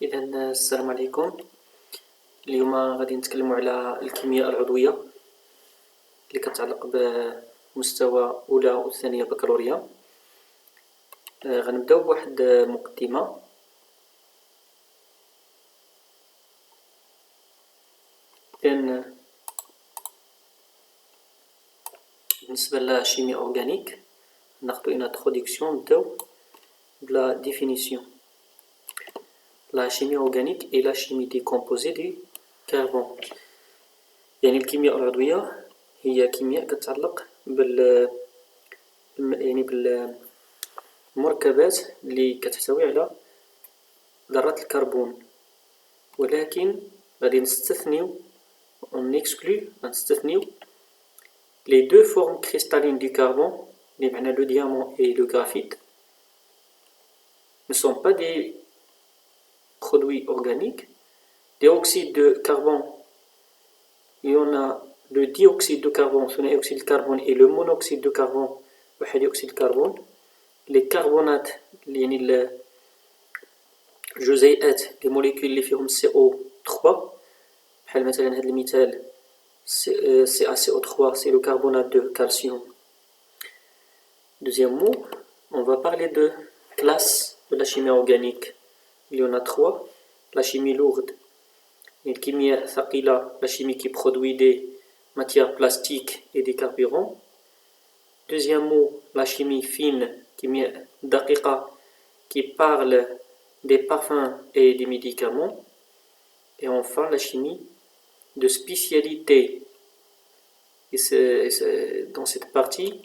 إذا السلام عليكم. اليوم غادي نتكلموا على الكيمياء العضوية اللي كتعلق بمستوى أولى وثانية بكالوريا. غنبداو بواحد مقدمة. إذن بالنسبة للشيمياء أورغانيك ناخدو une introduction نبداو بلا définition. La chimie organique est la chimie des composés du carbone. يعني الكيمياء العضوية هي كيمياء كتعلق بالمركبات اللي كتحتوي على ذرات الكربون، ولكن غادي نستثنيو les deux formes cristallines du carbone, le diamant et le graphite, ne sont pas des produits organiques. Les oxydes de carbone, il y en a le dioxyde de carbone, dioxyde de carbone, et le monoxyde de carbone, le dioxyde de carbone. Les carbonates, les جزيئات les molécules اللي فيهم CO3 بحال مثلا هذا المثال CaCO3, c'est le carbonate de calcium. Deuxième mot, on va parler de classe de la chimie organique. Il y en a trois. La chimie lourde, la chimie qui produit des matières plastiques et des carburants. Deuxième mot, la chimie fine, qui parle des parfums et des médicaments. Et enfin, la chimie de spécialité. Et dans cette partie,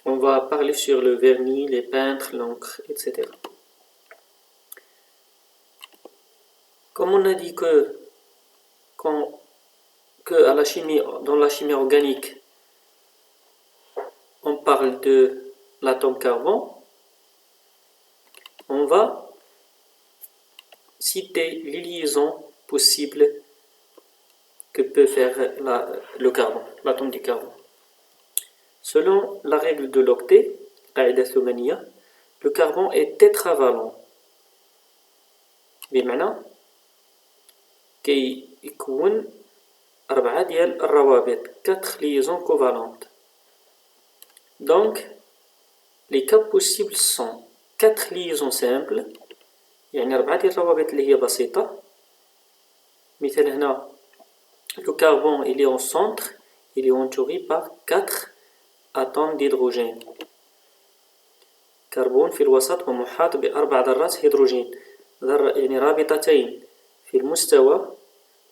on va parler sur le vernis, les peintres, l'encre, etc. Comme on a dit que à la chimie, dans la chimie organique, on parle de l'atome carbone, on va citer les liaisons possibles que peut faire le carbone, l'atome du carbone. Selon la règle de l'octet, le carbone est tétravalent. بمعنى كيكون 4 ديال الروابط 4 liaisons covalentes. Donc les cas possibles sont 4 liaisons simples، يعني 4 ديال الروابط اللي هي بسيطة. مثال هنا le carbone il est au centre, il est entouré par 4 atomes d'hydrogène. كربون في الوسط ومحاط ب4 ذرات هيدروجين، يعني رابطتين في المستوى،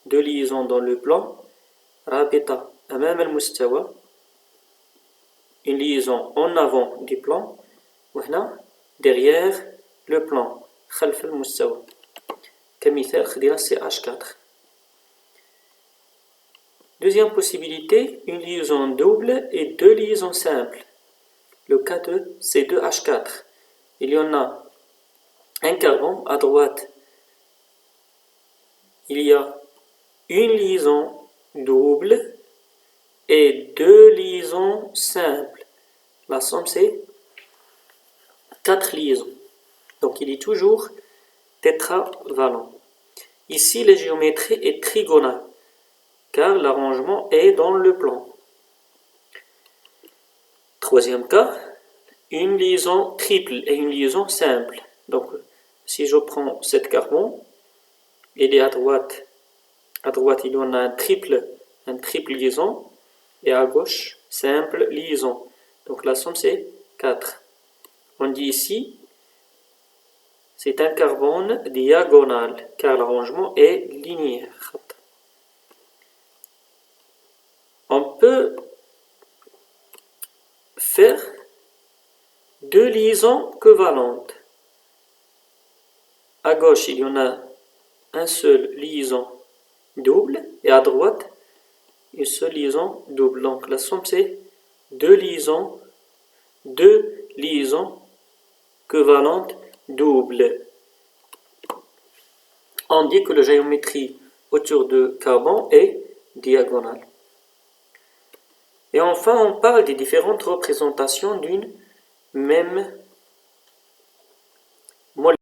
2 liaisons dans le plan، رابطة أمام المستوى، une liaison en avant du plan، وهنا derrière le plan خلف المستوى. كمثال خدينا CH4. Deuxième possibilité, une liaison double et 2 liaisons simples. Le cas de C2H4. Il y en a un carbone à droite. Il y a une liaison double et 2 liaisons simples. La somme c'est 4 liaisons. Donc il est toujours tétravalent. Ici la géométrie est trigonale car l'arrangement est dans le plan. Troisième cas, une liaison triple et une liaison simple. Donc si je prends cette carbone, il est à droite il y en a un triple liaison, et à gauche simple liaison. Donc la somme c'est 4. On dit ici c'est un carbone diagonal car l'arrangement est linéaire. On peut faire 2 liaisons covalentes. À gauche, il y en a un seul liaison double et à droite, une seule liaison double. Donc la somme c'est 2 liaisons covalentes doubles. On dit que la géométrie autour de carbone est diagonale. Et enfin, on parle des différentes représentations d'une même molécule.